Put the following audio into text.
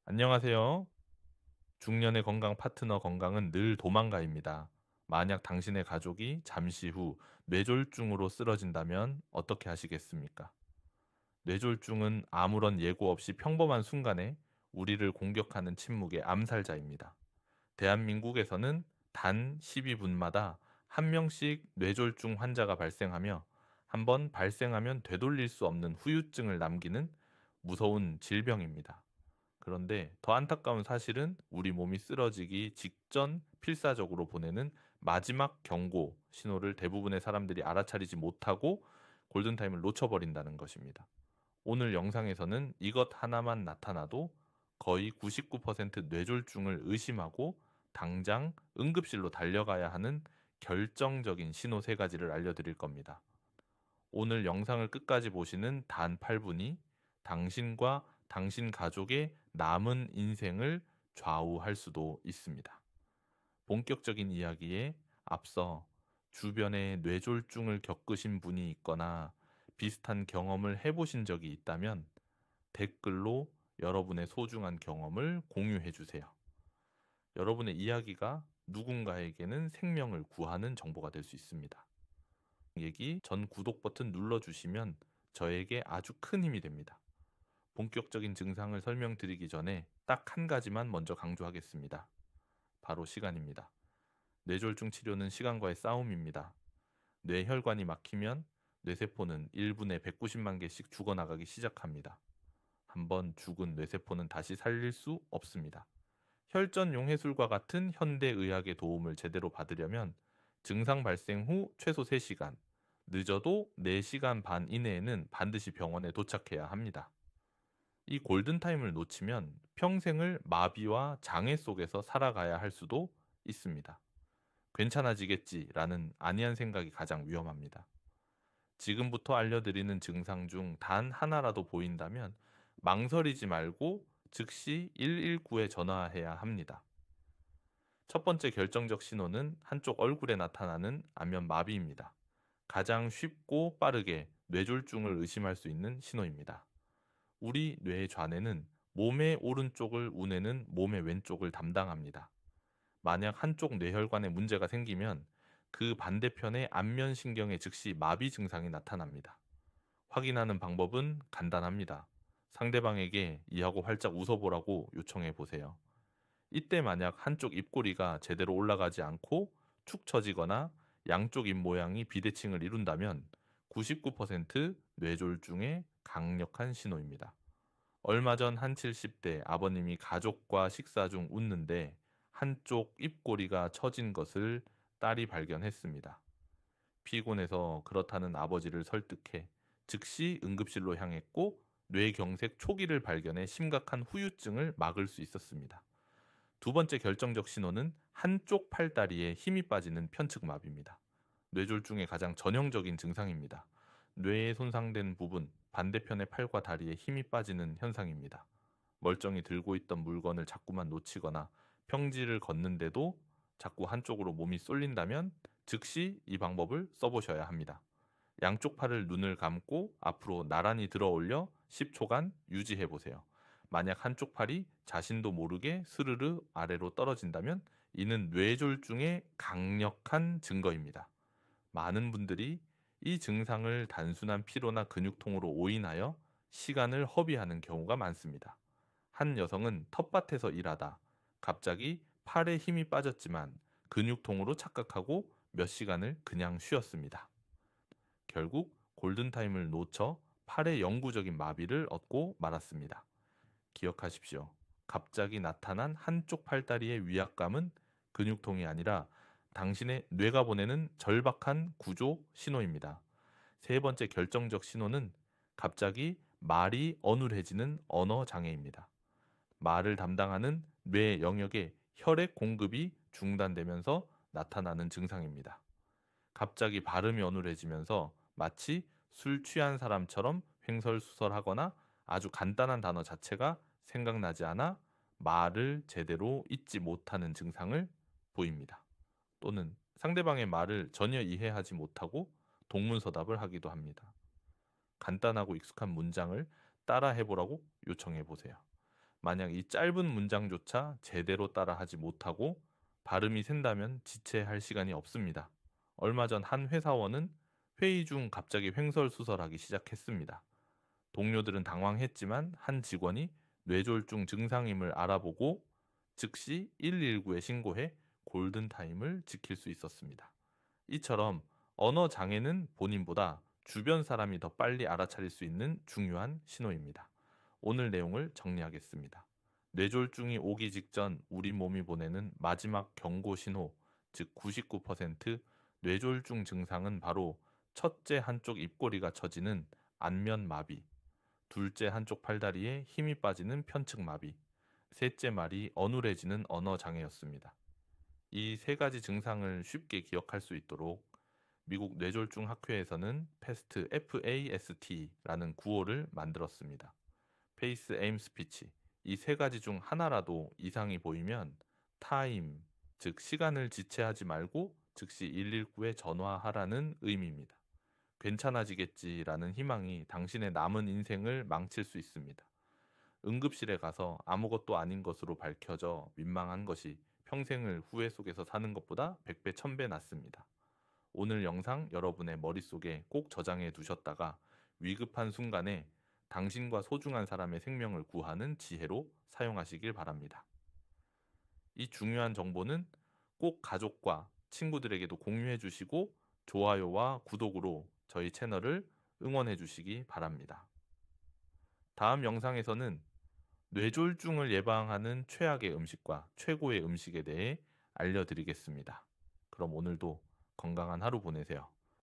안녕하세요. 중년의 건강 파트너 건강은 늘 도망가입니다. 만약 당신의 가족이 잠시 후 뇌졸중으로 쓰러진다면 어떻게 하시겠습니까? 뇌졸중은 아무런 예고 없이 평범한 순간에 우리를 공격하는 침묵의 암살자입니다. 대한민국에서는 단 12분마다 한 명씩 뇌졸중 환자가 발생하며 한번 발생하면 되돌릴 수 없는 후유증을 남기는 무서운 질병입니다. 그런데 더 안타까운 사실은 우리 몸이 쓰러지기 직전 필사적으로 보내는 마지막 경고 신호를 대부분의 사람들이 알아차리지 못하고 골든타임을 놓쳐버린다는 것입니다. 오늘 영상에서는 이것 하나만 나타나도 거의 99% 뇌졸중을 의심하고 당장 응급실로 달려가야 하는 결정적인 신호 세 가지를 알려드릴 겁니다. 오늘 영상을 끝까지 보시는 단 8분이 당신과 당신 가족의 남은 인생을 좌우할 수도 있습니다. 본격적인 이야기에 앞서 주변에 뇌졸중을 겪으신 분이 있거나 비슷한 경험을 해보신 적이 있다면 댓글로 여러분의 소중한 경험을 공유해 주세요. 여러분의 이야기가 누군가에게는 생명을 구하는 정보가 될 수 있습니다. 얘기 전 구독 버튼 눌러주시면 저에게 아주 큰 힘이 됩니다. 본격적인 증상을 설명드리기 전에 딱 한 가지만 먼저 강조하겠습니다. 바로 시간입니다. 뇌졸중 치료는 시간과의 싸움입니다. 뇌혈관이 막히면 뇌세포는 1분에 190만 개씩 죽어나가기 시작합니다. 한번 죽은 뇌세포는 다시 살릴 수 없습니다. 혈전 용해술과 같은 현대의학의 도움을 제대로 받으려면 증상 발생 후 최소 3시간, 늦어도 4시간 반 이내에는 반드시 병원에 도착해야 합니다. 이 골든타임을 놓치면 평생을 마비와 장애 속에서 살아가야 할 수도 있습니다. 괜찮아지겠지라는 안이한 생각이 가장 위험합니다. 지금부터 알려드리는 증상 중 단 하나라도 보인다면 망설이지 말고 즉시 119에 전화해야 합니다. 첫 번째 결정적 신호는 한쪽 얼굴에 나타나는 안면 마비입니다. 가장 쉽고 빠르게 뇌졸중을 의심할 수 있는 신호입니다. 우리 뇌의 좌뇌는 몸의 오른쪽을 우뇌는 몸의 왼쪽을 담당합니다. 만약 한쪽 뇌혈관에 문제가 생기면 그 반대편의 안면신경에 즉시 마비 증상이 나타납니다. 확인하는 방법은 간단합니다. 상대방에게 이하고 활짝 웃어보라고 요청해 보세요. 이때 만약 한쪽 입꼬리가 제대로 올라가지 않고 축 처지거나 양쪽 입 모양이 비대칭을 이룬다면 99% 뇌졸중의 강력한 신호입니다. 얼마 전 한 70대 아버님이 가족과 식사 중 웃는데 한쪽 입꼬리가 처진 것을 딸이 발견했습니다. 피곤해서 그렇다는 아버지를 설득해 즉시 응급실로 향했고 뇌경색 초기를 발견해 심각한 후유증을 막을 수 있었습니다. 두 번째 결정적 신호는 한쪽 팔다리에 힘이 빠지는 편측마비입니다. 뇌졸중의 가장 전형적인 증상입니다. 뇌에 손상된 부분, 반대편의 팔과 다리에 힘이 빠지는 현상입니다. 멀쩡히 들고 있던 물건을 자꾸만 놓치거나 평지를 걷는데도 자꾸 한쪽으로 몸이 쏠린다면 즉시 이 방법을 써보셔야 합니다. 양쪽 팔을 눈을 감고 앞으로 나란히 들어 올려 10초간 유지해 보세요. 만약 한쪽 팔이 자신도 모르게 스르르 아래로 떨어진다면 이는 뇌졸중의 강력한 증거입니다. 많은 분들이 이 증상을 단순한 피로나 근육통으로 오인하여 시간을 허비하는 경우가 많습니다. 한 여성은 텃밭에서 일하다 갑자기 팔에 힘이 빠졌지만 근육통으로 착각하고 몇 시간을 그냥 쉬었습니다. 결국 골든타임을 놓쳐 팔의 영구적인 마비를 얻고 말았습니다. 기억하십시오. 갑자기 나타난 한쪽 팔다리의 위압감은 근육통이 아니라 당신의 뇌가 보내는 절박한 구조 신호입니다. 세 번째 결정적 신호는 갑자기 말이 어눌해지는 언어 장애입니다. 말을 담당하는 뇌 영역에 혈액 공급이 중단되면서 나타나는 증상입니다. 갑자기 발음이 어눌해지면서 마치 술 취한 사람처럼 횡설수설하거나 아주 간단한 단어 자체가 생각나지 않아 말을 제대로 잇지 못하는 증상을 보입니다. 또는 상대방의 말을 전혀 이해하지 못하고 동문서답을 하기도 합니다. 간단하고 익숙한 문장을 따라 해보라고 요청해 보세요. 만약 이 짧은 문장조차 제대로 따라하지 못하고 발음이 샌다면 지체할 시간이 없습니다. 얼마 전 한 회사원은 회의 중 갑자기 횡설수설하기 시작했습니다. 동료들은 당황했지만 한 직원이 뇌졸중 증상임을 알아보고 즉시 119에 신고해 골든타임을 지킬 수 있었습니다. 이처럼 언어 장애는 본인보다 주변 사람이 더 빨리 알아차릴 수 있는 중요한 신호입니다. 오늘 내용을 정리하겠습니다. 뇌졸중이 오기 직전 우리 몸이 보내는 마지막 경고 신호, 즉 99% 뇌졸중 증상은 바로 첫째 한쪽 입꼬리가 처지는 안면 마비, 둘째 한쪽 팔다리에 힘이 빠지는 편측 마비, 셋째 말이 어눌해지는 언어 장애였습니다. 이 세 가지 증상을 쉽게 기억할 수 있도록 미국 뇌졸중 학회에서는 패스트 FAST라는 구호를 만들었습니다. 페이스 에임 스피치. 이 세 가지 중 하나라도 이상이 보이면 타임, 즉 시간을 지체하지 말고 즉시 119에 전화하라는 의미입니다. 괜찮아지겠지라는 희망이 당신의 남은 인생을 망칠 수 있습니다. 응급실에 가서 아무것도 아닌 것으로 밝혀져 민망한 것이 평생을 후회 속에서 사는 것보다 100배, 1000배 낫습니다. 오늘 영상 여러분의 머릿속에 꼭 저장해 두셨다가 위급한 순간에 당신과 소중한 사람의 생명을 구하는 지혜로 사용하시길 바랍니다. 이 중요한 정보는 꼭 가족과 친구들에게도 공유해 주시고 좋아요와 구독으로 저희 채널을 응원해 주시기 바랍니다. 다음 영상에서는 뇌졸중을 예방하는 최악의 음식과 최고의 음식에 대해 알려드리겠습니다. 그럼 오늘도 건강한 하루 보내세요.